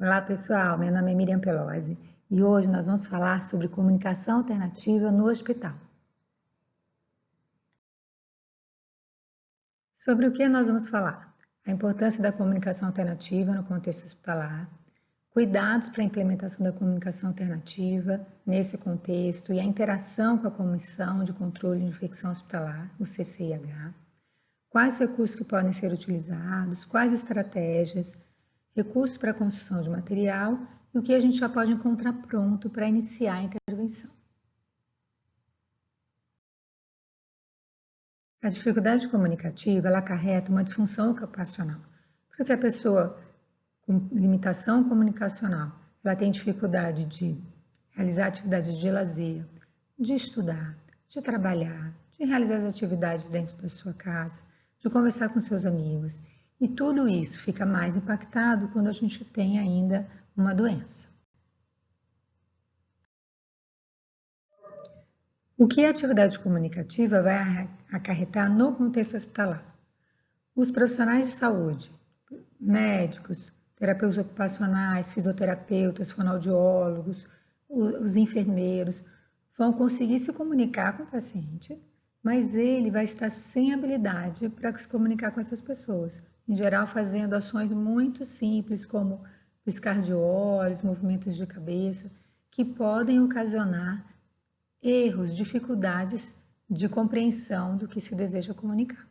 Olá pessoal, meu nome é Miriam Pelosi e hoje nós vamos falar sobre comunicação alternativa no hospital. Sobre o que nós vamos falar? A importância da comunicação alternativa no contexto hospitalar, cuidados para a implementação da comunicação alternativa nesse contexto e a interação com a Comissão de Controle de Infecção Hospitalar, o CCIH, quais recursos que podem ser utilizados, quais estratégias, recursos para a construção de material e o que a gente já pode encontrar pronto para iniciar a intervenção. A dificuldade comunicativa, ela acarreta uma disfunção ocupacional, porque a pessoa com limitação comunicacional, ela tem dificuldade de realizar atividades de lazer, de estudar, de trabalhar, de realizar as atividades dentro da sua casa, de conversar com seus amigos. E tudo isso fica mais impactado quando a gente tem ainda uma doença. O que a atividade comunicativa vai acarretar no contexto hospitalar? Os profissionais de saúde, médicos, terapeutas ocupacionais, fisioterapeutas, fonoaudiólogos, os enfermeiros, vão conseguir se comunicar com o paciente, mas ele vai estar sem habilidade para se comunicar com essas pessoas. Em geral, fazendo ações muito simples, como piscar de olhos, movimentos de cabeça, que podem ocasionar erros, dificuldades de compreensão do que se deseja comunicar.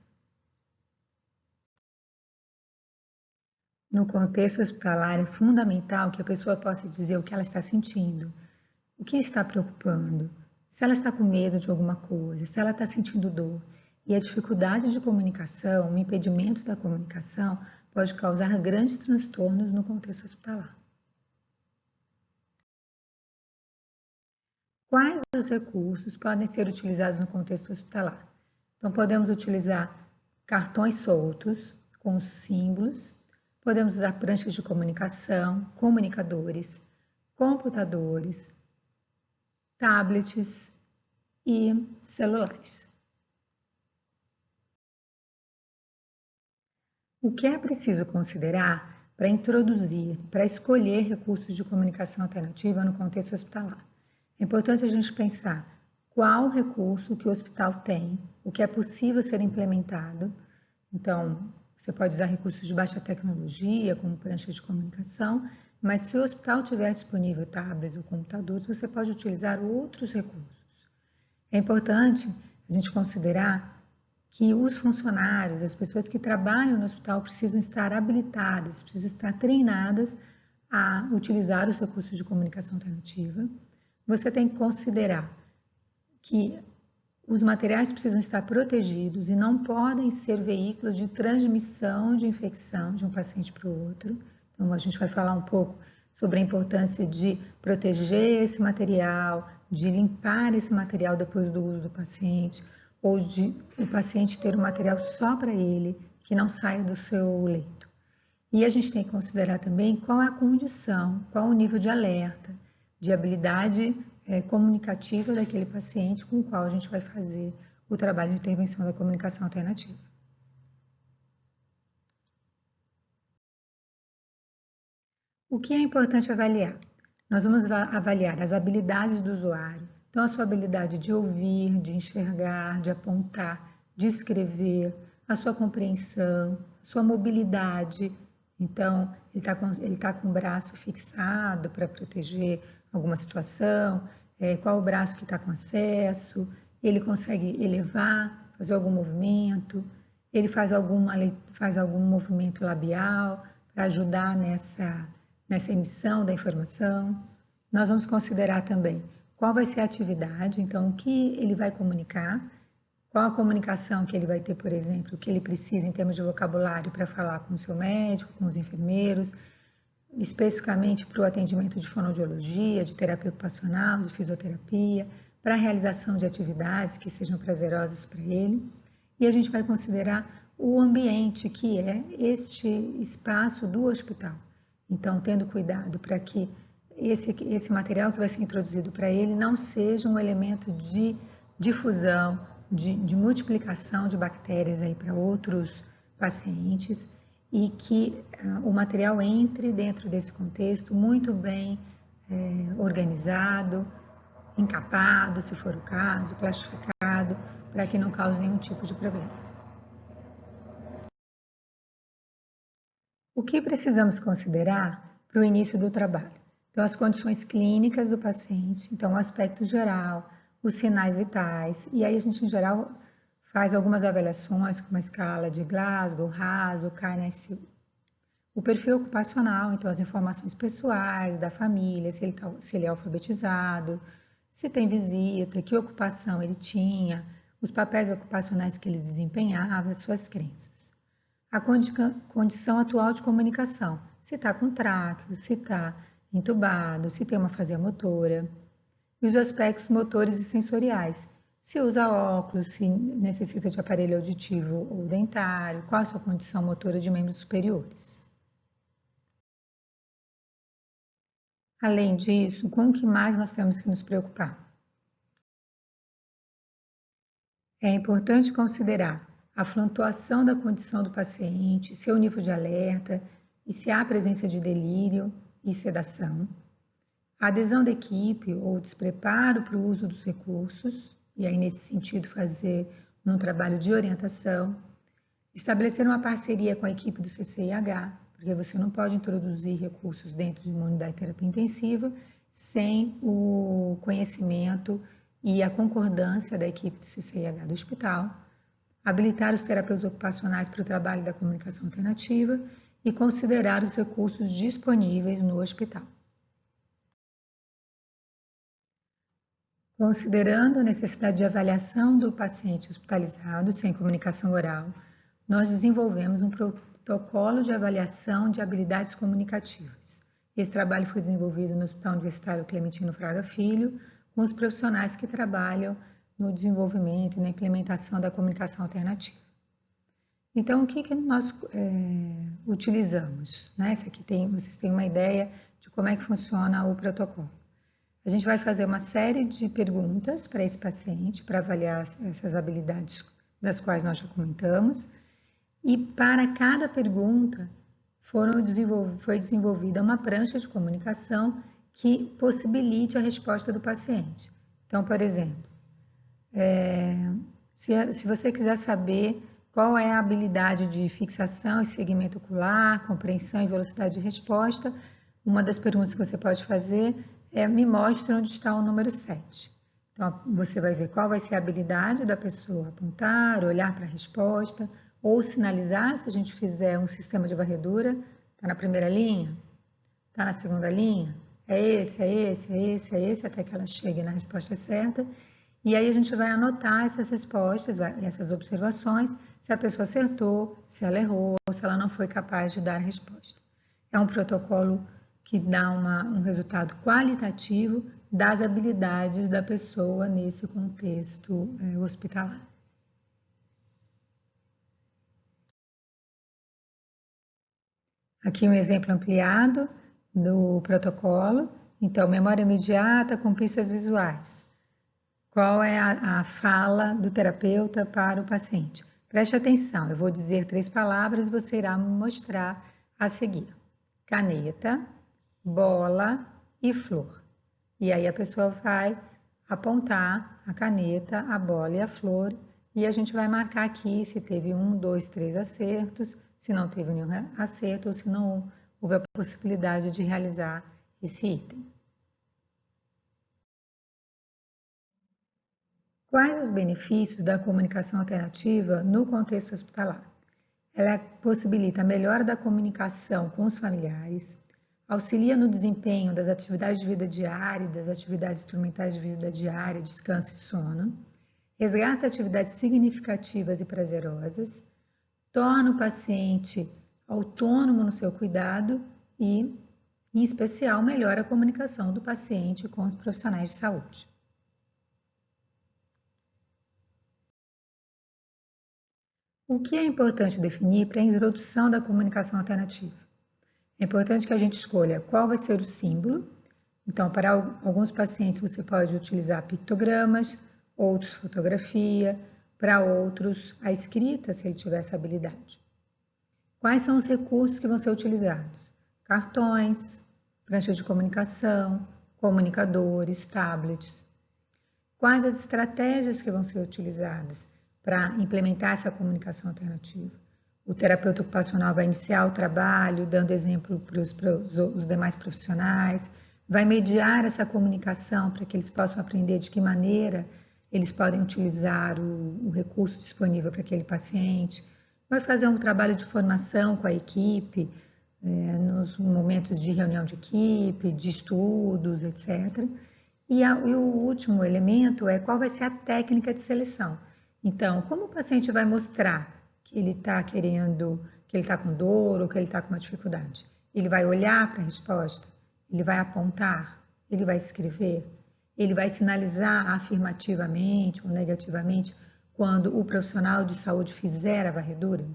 No contexto hospitalar, é fundamental que a pessoa possa dizer o que ela está sentindo, o que está preocupando, se ela está com medo de alguma coisa, se ela está sentindo dor. E a dificuldade de comunicação, o impedimento da comunicação, pode causar grandes transtornos no contexto hospitalar. Quais os recursos podem ser utilizados no contexto hospitalar? Então, podemos utilizar cartões soltos com os símbolos, podemos usar pranchas de comunicação, comunicadores, computadores, tablets e celulares. O que é preciso considerar para introduzir, para escolher recursos de comunicação alternativa no contexto hospitalar? É importante a gente pensar qual recurso que o hospital tem, o que é possível ser implementado. Então, você pode usar recursos de baixa tecnologia, como pranchas de comunicação, mas se o hospital tiver disponível tablets ou computadores, você pode utilizar outros recursos. É importante a gente considerar que os funcionários, as pessoas que trabalham no hospital precisam estar habilitadas, precisam estar treinadas a utilizar os recursos de comunicação alternativa. Você tem que considerar que os materiais precisam estar protegidos e não podem ser veículos de transmissão de infecção de um paciente para o outro. Então, a gente vai falar um pouco sobre a importância de proteger esse material, de limpar esse material depois do uso do paciente, ou de o paciente ter um material só para ele, que não saia do seu leito. E a gente tem que considerar também qual é a condição, qual o nível de alerta, de habilidade comunicativa daquele paciente com o qual a gente vai fazer o trabalho de intervenção da comunicação alternativa. O que é importante avaliar? Nós vamos avaliar as habilidades do usuário, então a sua habilidade de ouvir, de enxergar, de apontar, de escrever, a sua compreensão, a sua mobilidade. Então, ele tá com o braço fixado para proteger alguma situação, qual o braço que está com acesso, ele consegue elevar, fazer algum movimento, ele faz algum movimento labial para ajudar nessa emissão da informação. Nós vamos considerar também qual vai ser a atividade, então o que ele vai comunicar, qual a comunicação que ele vai ter, por exemplo, o que ele precisa em termos de vocabulário para falar com o seu médico, com os enfermeiros, especificamente para o atendimento de fonoaudiologia, de terapia ocupacional, de fisioterapia, para a realização de atividades que sejam prazerosas para ele. E a gente vai considerar o ambiente, que é este espaço do hospital. Então, tendo cuidado para que esse material que vai ser introduzido para ele não seja um elemento de difusão, de multiplicação de bactérias aí para outros pacientes e que o material entre dentro desse contexto muito bem organizado, encapado, se for o caso, plastificado, para que não cause nenhum tipo de problema. O que precisamos considerar para o início do trabalho? Então, as condições clínicas do paciente, então, o aspecto geral, os sinais vitais, e aí a gente, em geral, faz algumas avaliações, como a escala de Glasgow, RASO, KNSU. O perfil ocupacional, então, as informações pessoais da família, se ele é alfabetizado, se tem visita, que ocupação ele tinha, os papéis ocupacionais que ele desempenhava, suas crenças. A condição atual de comunicação, se está com tráqueo, se está entubado, se tem uma afasia motora. E os aspectos motores e sensoriais, se usa óculos, se necessita de aparelho auditivo ou dentário, qual a sua condição motora de membros superiores. Além disso, com o que mais nós temos que nos preocupar? É importante considerar a flutuação da condição do paciente, seu nível de alerta e se há presença de delírio e sedação, a adesão da equipe ou despreparo para o uso dos recursos, e aí nesse sentido fazer um trabalho de orientação, estabelecer uma parceria com a equipe do CCIH, porque você não pode introduzir recursos dentro de uma unidade de terapia intensiva sem o conhecimento e a concordância da equipe do CCIH do hospital, habilitar os terapeutas ocupacionais para o trabalho da comunicação alternativa e considerar os recursos disponíveis no hospital. Considerando a necessidade de avaliação do paciente hospitalizado sem comunicação oral, nós desenvolvemos um protocolo de avaliação de habilidades comunicativas. Esse trabalho foi desenvolvido no Hospital Universitário Clementino Fraga Filho, com os profissionais que trabalham no desenvolvimento e na implementação da comunicação alternativa. Então, o que nós utilizamos? Essa aqui vocês têm uma ideia de como é que funciona o protocolo. A gente vai fazer uma série de perguntas para esse paciente, para avaliar essas habilidades das quais nós já comentamos, e para cada pergunta foi desenvolvida uma prancha de comunicação que possibilite a resposta do paciente. Então, por exemplo, se você quiser saber qual é a habilidade de fixação e segmento ocular, compreensão e velocidade de resposta, uma das perguntas que você pode fazer é: me mostre onde está o número 7. Então, você vai ver qual vai ser a habilidade da pessoa apontar, olhar para a resposta, ou sinalizar, se a gente fizer um sistema de varredura, está na primeira linha, está na segunda linha, é esse, até que ela chegue na resposta certa. E aí a gente vai anotar essas respostas, essas observações, se a pessoa acertou, se ela errou, ou se ela não foi capaz de dar a resposta. É um protocolo que dá um resultado qualitativo das habilidades da pessoa nesse contexto hospitalar. Aqui um exemplo ampliado do protocolo. Então, memória imediata com pistas visuais. Qual é a fala do terapeuta para o paciente? Preste atenção, eu vou dizer 3 palavras e você irá me mostrar a seguir. Caneta, bola e flor. E aí a pessoa vai apontar a caneta, a bola e a flor, e a gente vai marcar aqui se teve 1, 2, 3 acertos, se não teve nenhum acerto ou se não houve a possibilidade de realizar esse item. Quais os benefícios da comunicação alternativa no contexto hospitalar? Ela possibilita a melhora da comunicação com os familiares, auxilia no desempenho das atividades de vida diária e das atividades instrumentais de vida diária, descanso e sono, resgata atividades significativas e prazerosas, torna o paciente autônomo no seu cuidado e, em especial, melhora a comunicação do paciente com os profissionais de saúde. O que é importante definir para a introdução da comunicação alternativa? É importante que a gente escolha qual vai ser o símbolo. Então, para alguns pacientes você pode utilizar pictogramas, outros fotografia, para outros a escrita, se ele tiver essa habilidade. Quais são os recursos que vão ser utilizados? Cartões, pranchas de comunicação, comunicadores, tablets. Quais as estratégias que vão ser utilizadas para implementar essa comunicação alternativa? O terapeuta ocupacional vai iniciar o trabalho, dando exemplo para os demais profissionais, vai mediar essa comunicação para que eles possam aprender de que maneira eles podem utilizar o recurso disponível para aquele paciente, vai fazer um trabalho de formação com a equipe, nos momentos de reunião de equipe, de estudos, etc. E o último elemento é qual vai ser a técnica de seleção. Então, como o paciente vai mostrar que ele está querendo, que ele está com dor ou que ele está com uma dificuldade? Ele vai olhar para a resposta? Ele vai apontar? Ele vai escrever? Ele vai sinalizar afirmativamente ou negativamente quando o profissional de saúde fizer a varredura?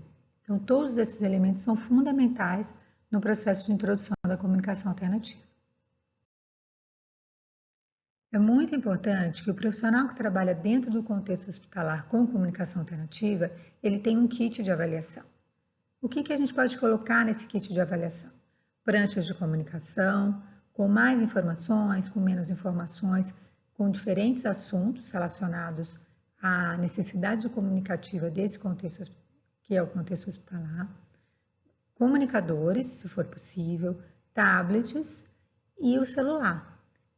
Então, todos esses elementos são fundamentais no processo de introdução da comunicação alternativa. É muito importante que o profissional que trabalha dentro do contexto hospitalar com comunicação alternativa, ele tenha um kit de avaliação. O que a gente pode colocar nesse kit de avaliação? Pranchas de comunicação, com mais informações, com menos informações, com diferentes assuntos relacionados à necessidade comunicativa desse contexto, que é o contexto hospitalar, comunicadores, se for possível, tablets e o celular.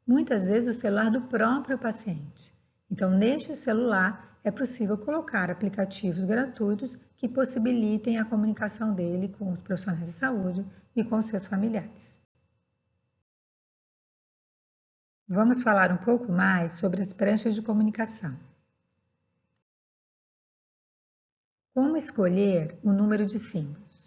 Muitas vezes o celular do próprio paciente. Então, neste celular é possível colocar aplicativos gratuitos que possibilitem a comunicação dele com os profissionais de saúde e com os seus familiares. Vamos falar um pouco mais sobre as pranchas de comunicação. Como escolher o número de símbolos?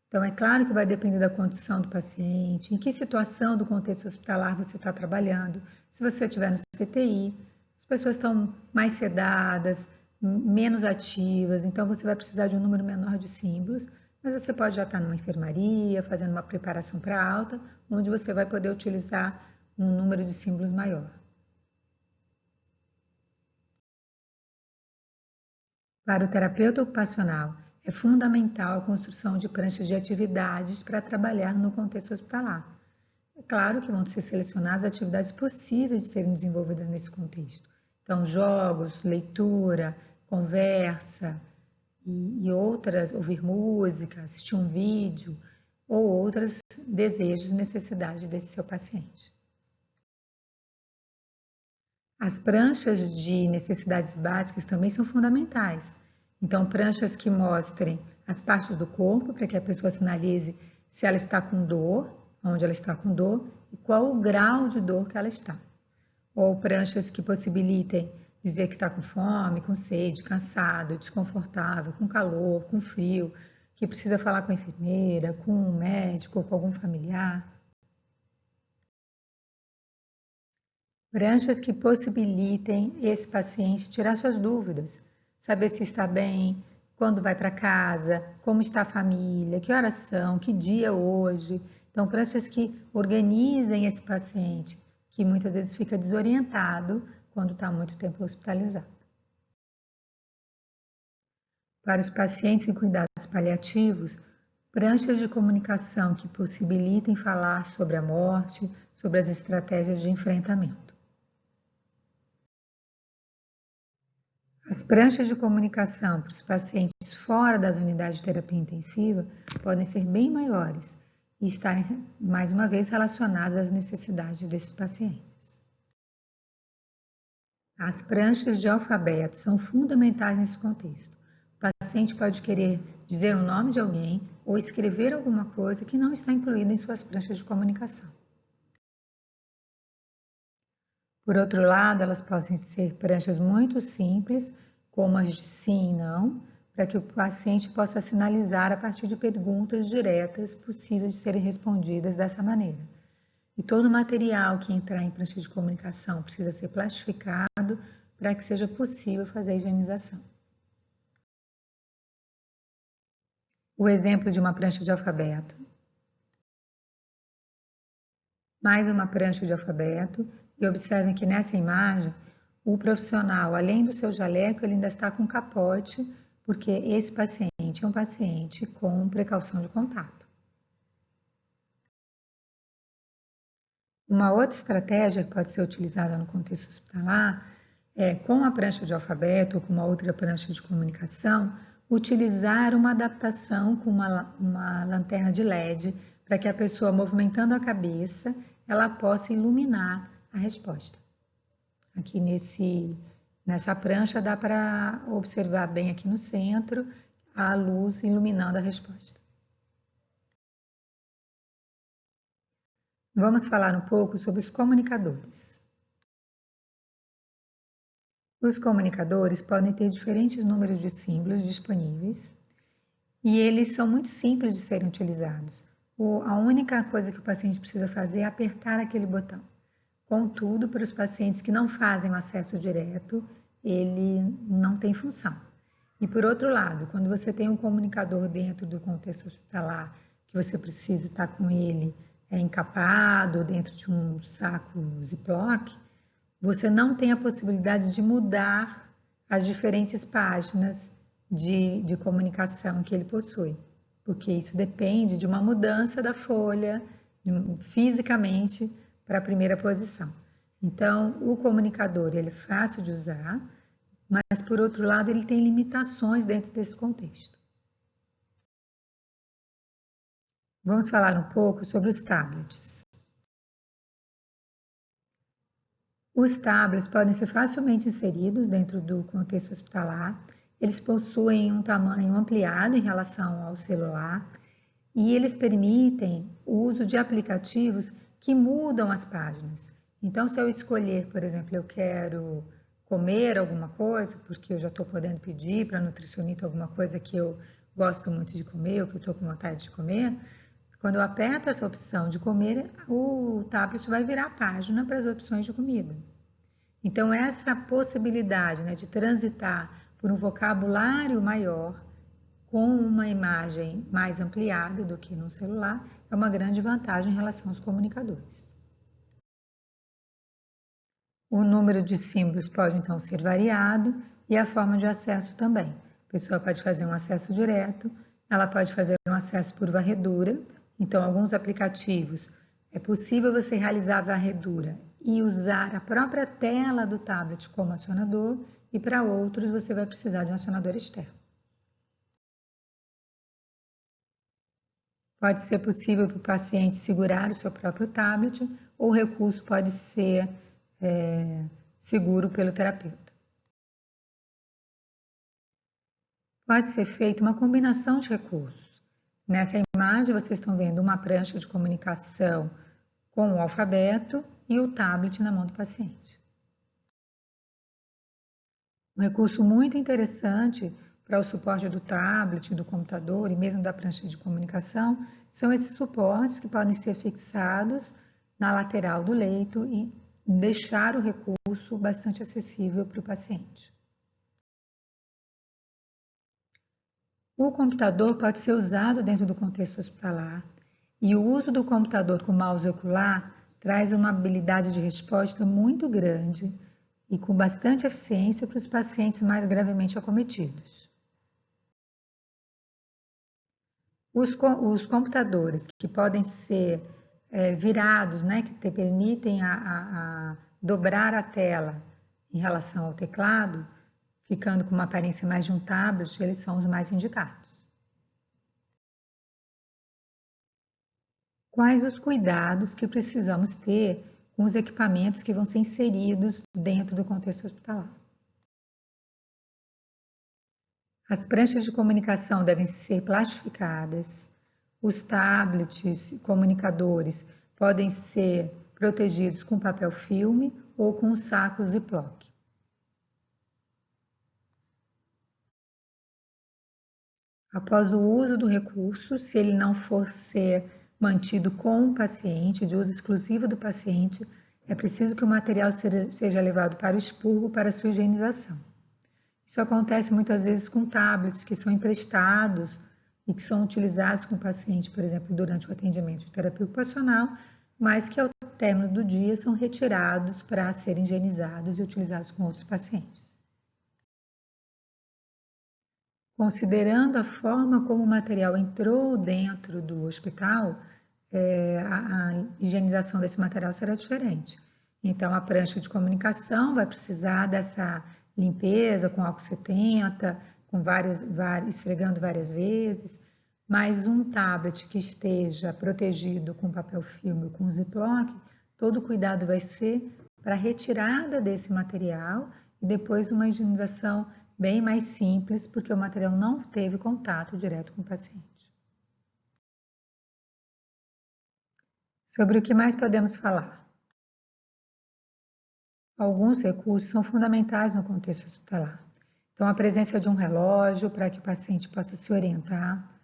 Então, é claro que vai depender da condição do paciente, em que situação do contexto hospitalar você está trabalhando. Se você estiver no CTI, as pessoas estão mais sedadas, menos ativas, então você vai precisar de um número menor de símbolos, mas você pode já estar numa enfermaria, fazendo uma preparação para alta, onde você vai poder utilizar um número de símbolos maior. Para o terapeuta ocupacional, é fundamental a construção de pranchas de atividades para trabalhar no contexto hospitalar. É claro que vão ser selecionadas atividades possíveis de serem desenvolvidas nesse contexto. Então, jogos, leitura, conversa e outras, ouvir música, assistir um vídeo ou outros desejos e necessidades desse seu paciente. As pranchas de necessidades básicas também são fundamentais. Então, pranchas que mostrem as partes do corpo, para que a pessoa sinalize se ela está com dor, onde ela está com dor, e qual o grau de dor que ela está. Ou pranchas que possibilitem dizer que está com fome, com sede, cansado, desconfortável, com calor, com frio, que precisa falar com a enfermeira, com um médico ou com algum familiar. Pranchas que possibilitem esse paciente tirar suas dúvidas, saber se está bem, quando vai para casa, como está a família, que horas são, que dia é hoje. Então, pranchas que organizem esse paciente, que muitas vezes fica desorientado quando está muito tempo hospitalizado. Para os pacientes em cuidados paliativos, pranchas de comunicação que possibilitem falar sobre a morte, sobre as estratégias de enfrentamento. As pranchas de comunicação para os pacientes fora das unidades de terapia intensiva podem ser bem maiores e estarem, mais uma vez, relacionadas às necessidades desses pacientes. As pranchas de alfabeto são fundamentais nesse contexto. O paciente pode querer dizer o nome de alguém ou escrever alguma coisa que não está incluída em suas pranchas de comunicação. Por outro lado, elas podem ser pranchas muito simples, como as de sim e não, para que o paciente possa sinalizar a partir de perguntas diretas possíveis de serem respondidas dessa maneira. E todo o material que entrar em prancha de comunicação precisa ser plastificado para que seja possível fazer a higienização. O exemplo de uma prancha de alfabeto. Mais uma prancha de alfabeto. E observem que nessa imagem, o profissional, além do seu jaleco, ele ainda está com capote, porque esse paciente paciente é um paciente com precaução de contato. Uma outra estratégia que pode ser utilizada no contexto hospitalar é, com a prancha de alfabeto ou com uma outra prancha de comunicação, utilizar uma adaptação com uma lanterna de LED para que a pessoa, movimentando a cabeça, ela possa iluminar a resposta. Aqui nessa prancha dá para observar bem aqui no centro a luz iluminando a resposta. Vamos falar um pouco sobre os comunicadores. Os comunicadores podem ter diferentes números de símbolos disponíveis e eles são muito simples de serem utilizados. A única coisa que o paciente precisa fazer é apertar aquele botão. Contudo, para os pacientes que não fazem o acesso direto, ele não tem função. E por outro lado, quando você tem um comunicador dentro do contexto hospitalar, que você precisa estar com ele encapado dentro de um saco Ziploc, você não tem a possibilidade de mudar as diferentes páginas de comunicação que ele possui, porque isso depende de uma mudança da folha fisicamente para a primeira posição. Então, o comunicador ele é fácil de usar, mas por outro lado ele tem limitações dentro desse contexto. Vamos falar um pouco sobre os tablets. Os tablets podem ser facilmente inseridos dentro do contexto hospitalar. Eles possuem um tamanho ampliado em relação ao celular e eles permitem o uso de aplicativos que mudam as páginas. Então, se eu escolher, por exemplo, eu quero comer alguma coisa, porque eu já estou podendo pedir para a nutricionista alguma coisa que eu gosto muito de comer ou que eu estou com vontade de comer, quando eu aperto essa opção de comer, o tablet vai virar a página para as opções de comida. Então, essa possibilidade, né, de transitar por um vocabulário maior com uma imagem mais ampliada do que no celular é uma grande vantagem em relação aos comunicadores. O número de símbolos pode, então, ser variado e a forma de acesso também. A pessoa pode fazer um acesso direto, ela pode fazer um acesso por varredura. Então, alguns aplicativos, é possível você realizar a varredura e usar a própria tela do tablet como acionador, e para outros você vai precisar de um acionador externo. Pode ser possível para o paciente segurar o seu próprio tablet, ou o recurso pode ser seguro pelo terapeuta. Pode ser feita uma combinação de recursos. Nessa imagem, vocês estão vendo uma prancha de comunicação com o alfabeto e o tablet na mão do paciente. Um recurso muito interessante para o suporte do tablet, do computador e mesmo da prancha de comunicação são esses suportes que podem ser fixados na lateral do leito e deixar o recurso bastante acessível para o paciente. O computador pode ser usado dentro do contexto hospitalar e o uso do computador com mouse ocular traz uma habilidade de resposta muito grande e com bastante eficiência para os pacientes mais gravemente acometidos. Os computadores que podem ser virados, né, que permitem a dobrar a tela em relação ao teclado, ficando com uma aparência mais de um tablet, eles são os mais indicados. Quais os cuidados que precisamos ter com os equipamentos que vão ser inseridos dentro do contexto hospitalar? As pranchas de comunicação devem ser plastificadas, os tablets e comunicadores podem ser protegidos com papel filme ou com um saco Ziploc. Após o uso do recurso, se ele não for ser mantido com o paciente, de uso exclusivo do paciente, é preciso que o material seja levado para o expurgo para sua higienização. Isso acontece muitas vezes com tablets que são emprestados e que são utilizados com o paciente, por exemplo, durante o atendimento de terapia ocupacional, mas que ao término do dia são retirados para serem higienizados e utilizados com outros pacientes. considerando a forma como o material entrou dentro do hospital, a higienização desse material será diferente. Então, a prancha de comunicação vai precisar dessa limpeza com álcool 70, com esfregando várias vezes, mas um tablet que esteja protegido com papel filme ou com ziploc, todo o cuidado vai ser para a retirada desse material e depois uma higienização bem mais simples, porque o material não teve contato direto com o paciente. Sobre o que mais podemos falar? Alguns recursos são fundamentais no contexto hospitalar. Então, a presença de um relógio para que o paciente possa se orientar.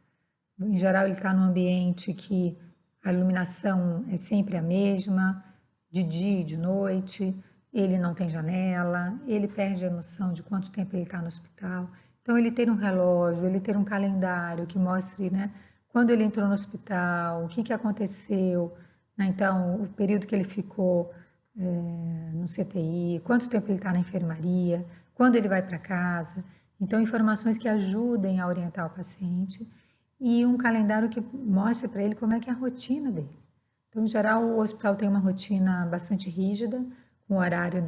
Em geral, ele está num ambiente que a iluminação é sempre a mesma, de dia e de noite, ele não tem janela, ele perde a noção de quanto tempo ele está no hospital. Então, ele ter um relógio, ele ter um calendário que mostre, né, quando ele entrou no hospital, o que aconteceu, né, então, o período que ele ficou no CTI, quanto tempo ele está na enfermaria, quando ele vai para casa. Então, informações que ajudem a orientar o paciente e um calendário que mostre para ele como é que é a rotina dele. Então, em geral, o hospital tem uma rotina bastante rígida, com o horário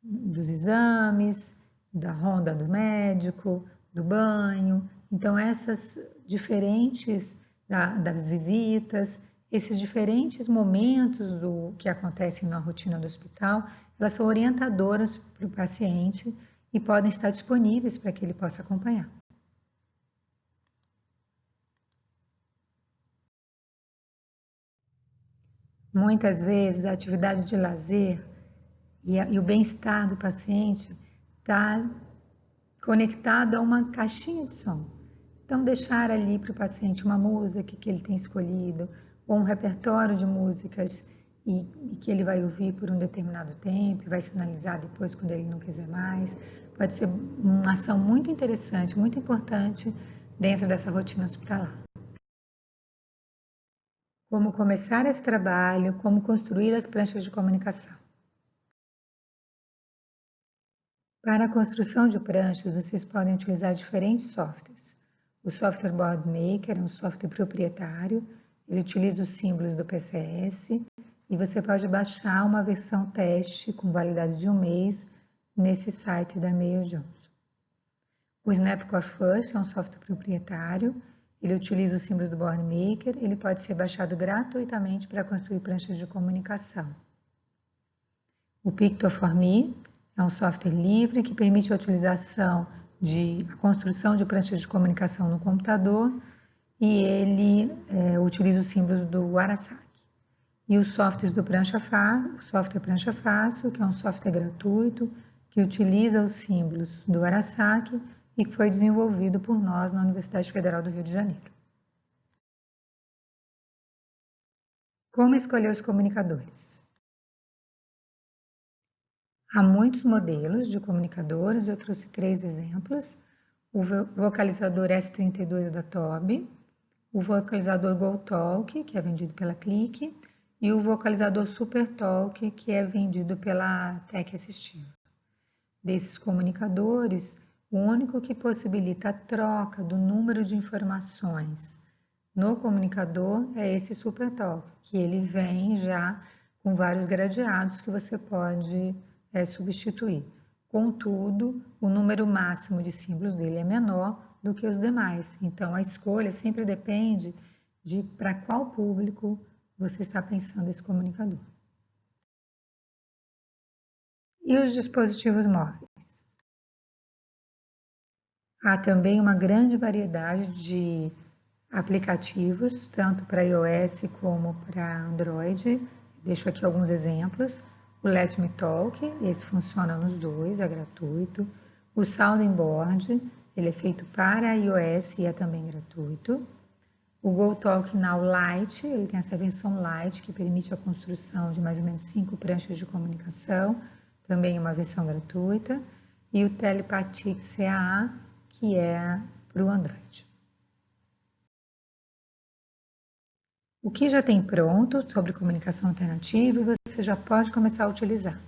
dos exames, da ronda do médico, do banho. Então, essas diferentes das visitas, esses diferentes momentos do que acontecem na rotina do hospital, elas são orientadoras para o paciente e podem estar disponíveis para que ele possa acompanhar. Muitas vezes a atividade de lazer e o bem-estar do paciente está conectado a uma caixinha de som. Então, deixar ali para o paciente uma música que ele tem escolhido, ou um repertório de músicas e que ele vai ouvir por um determinado tempo, e vai sinalizar depois quando ele não quiser mais, pode ser uma ação muito interessante, muito importante dentro dessa rotina hospitalar. Como começar esse trabalho, como construir as pranchas de comunicação. Para a construção de pranchas, vocês podem utilizar diferentes softwares. O software Boardmaker é um software proprietário, ele utiliza os símbolos do PCS e você pode baixar uma versão teste com validade de 1 mês nesse site da Mayo Johnson. O Snapcore First é um software proprietário, ele utiliza os símbolos do Boardmaker, ele pode ser baixado gratuitamente para construir pranchas de comunicação. O Picto4Me é um software livre que permite a utilização a construção de pranchas de comunicação no computador e ele utiliza os símbolos do Arasaki. E os softwares do o software Prancha Fácil, que é um software gratuito que utiliza os símbolos do Arasaki e que foi desenvolvido por nós na Universidade Federal do Rio de Janeiro. Como escolher os comunicadores? Há muitos modelos de comunicadores, eu trouxe 3 exemplos. O vocalizador S32 da Tobii, o vocalizador GoTalk, que é vendido pela Clique, e o vocalizador SuperTalk, que é vendido pela Tech Assistive. Desses comunicadores, o único que possibilita a troca do número de informações no comunicador é esse SuperTalk, que ele vem já com vários gradeados que você pode substituir. Contudo, o número máximo de símbolos dele é menor do que os demais. Então, a escolha sempre depende de para qual público você está pensando esse comunicador. E os dispositivos móveis? Há também uma grande variedade de aplicativos, tanto para iOS como para Android. Deixo aqui alguns exemplos. O Let Me Talk, esse funciona nos dois, é gratuito. O Sounding Board, ele é feito para iOS e é também gratuito. O GoTalk Now Lite, ele tem essa versão Lite que permite a construção de mais ou menos 5 pranchas de comunicação, também uma versão gratuita. E o Telepathic CAA, que é para o Android. O que já tem pronto sobre comunicação alternativa, você já pode começar a utilizar.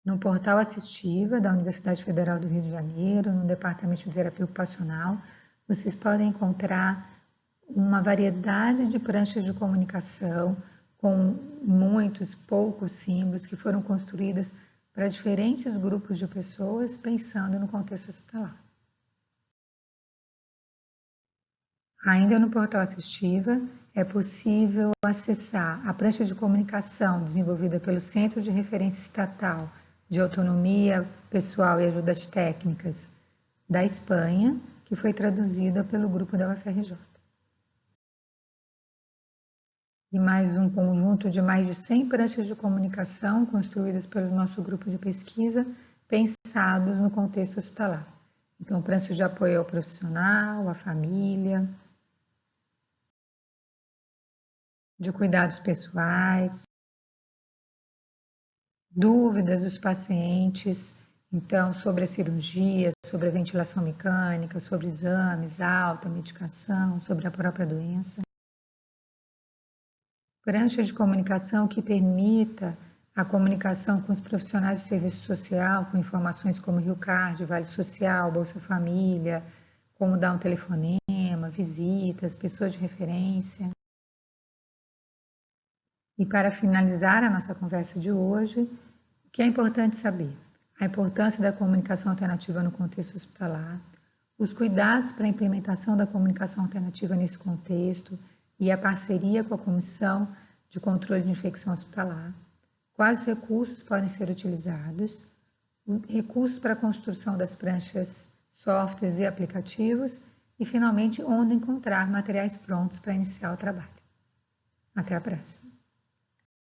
No portal Assistiva da Universidade Federal do Rio de Janeiro, no Departamento de Terapia Ocupacional, vocês podem encontrar uma variedade de pranchas de comunicação com poucos símbolos que foram construídas para diferentes grupos de pessoas pensando no contexto hospitalar. Ainda no portal Assistiva, é possível acessar a prancha de comunicação desenvolvida pelo Centro de Referência Estatal de Autonomia Pessoal e Ajudas Técnicas da Espanha, que foi traduzida pelo grupo da UFRJ. E mais um conjunto de mais de 100 pranchas de comunicação construídas pelo nosso grupo de pesquisa, pensados no contexto hospitalar. Então, pranchas de apoio ao profissional, à família, de cuidados pessoais, dúvidas dos pacientes, então, sobre a cirurgia, sobre a ventilação mecânica, sobre exames, alta, medicação, sobre a própria doença. Prancha de comunicação que permita a comunicação com os profissionais do serviço social, com informações como Rio Card, Vale Social, Bolsa Família, como dar um telefonema, visitas, pessoas de referência. E para finalizar a nossa conversa de hoje, o que é importante saber? A importância da comunicação alternativa no contexto hospitalar, os cuidados para a implementação da comunicação alternativa nesse contexto e a parceria com a Comissão de Controle de Infecção Hospitalar, quais os recursos podem ser utilizados, recursos para a construção das pranchas, softwares e aplicativos e, finalmente, onde encontrar materiais prontos para iniciar o trabalho. Até a próxima!